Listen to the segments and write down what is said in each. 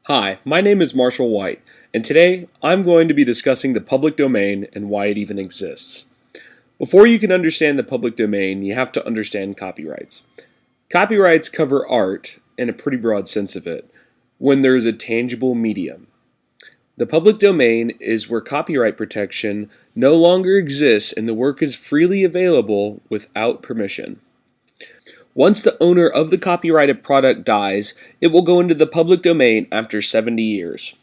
Hi, my name is Marshall White, and today I'm going to be discussing the public domain and why it even exists. Before you can understand the public domain, you have to understand copyrights. Copyrights cover art, in a pretty broad sense of it, when there is a tangible medium. The public domain is where copyright protection no longer exists and the work is freely available without permission. Once the owner of the copyrighted product dies, it will go into the public domain after 70 years.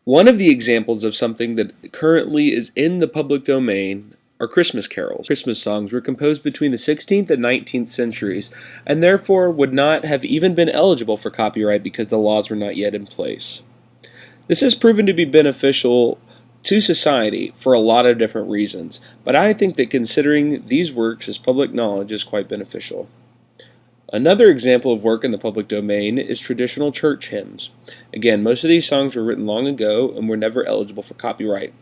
One of the examples of something that currently is in the public domain are Christmas carols. Christmas songs were composed between the 16th and 19th centuries, and therefore would not have even been eligible for copyright because the laws were not yet in place. This has proven to be beneficial to society for a lot of different reasons, but I think that considering these works as public knowledge is quite beneficial. Another example of work in the public domain is traditional church hymns. Again, most of these songs were written long ago and were never eligible for copyright.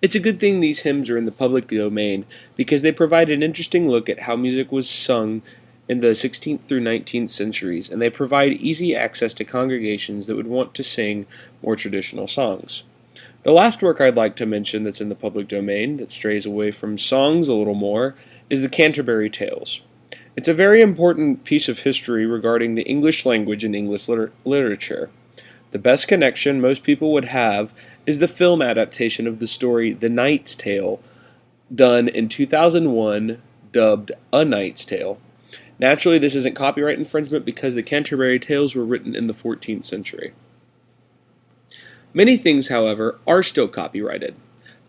It's a good thing these hymns are in the public domain because they provide an interesting look at how music was sung in the 16th through 19th centuries, and they provide easy access to congregations that would want to sing more traditional songs. The last work I'd like to mention that's in the public domain that strays away from songs a little more is the Canterbury Tales. It's a very important piece of history regarding the English language and English literature. The best connection most people would have is the film adaptation of the story The Knight's Tale, done in 2001, dubbed A Knight's Tale. Naturally, this isn't copyright infringement because the Canterbury Tales were written in the 14th century. Many things, however, are still copyrighted.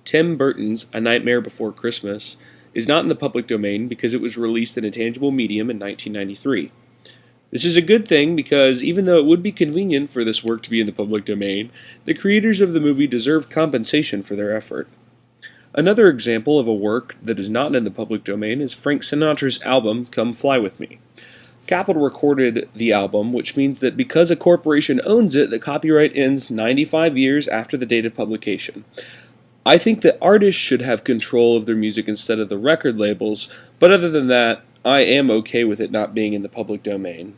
Tim Burton's A Nightmare Before Christmas is not in the public domain because it was released in a tangible medium in 1993. This is a good thing because even though it would be convenient for this work to be in the public domain, the creators of the movie deserve compensation for their effort. Another example of a work that is not in the public domain is Frank Sinatra's album Come Fly With Me. Capitol recorded the album, which means that because a corporation owns it, the copyright ends 95 years after the date of publication. I think that artists should have control of their music instead of the record labels, but other than that, I am okay with it not being in the public domain.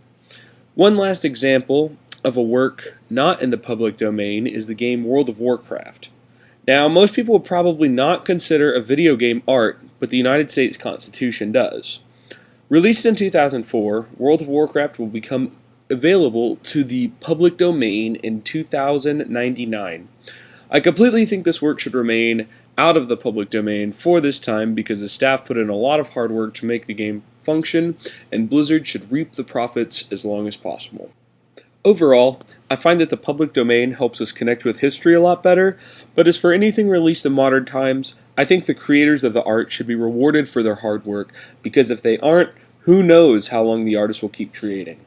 One last example of a work not in the public domain is the game World of Warcraft. Now, most people would probably not consider a video game art, but the United States Constitution does. Released in 2004, World of Warcraft will become available to the public domain in 2099. I completely think this work should remain out of the public domain for this time because the staff put in a lot of hard work to make the game function, and Blizzard should reap the profits as long as possible. Overall, I find that the public domain helps us connect with history a lot better, but as for anything released in modern times, I think the creators of the art should be rewarded for their hard work because if they aren't, who knows how long the artist will keep creating.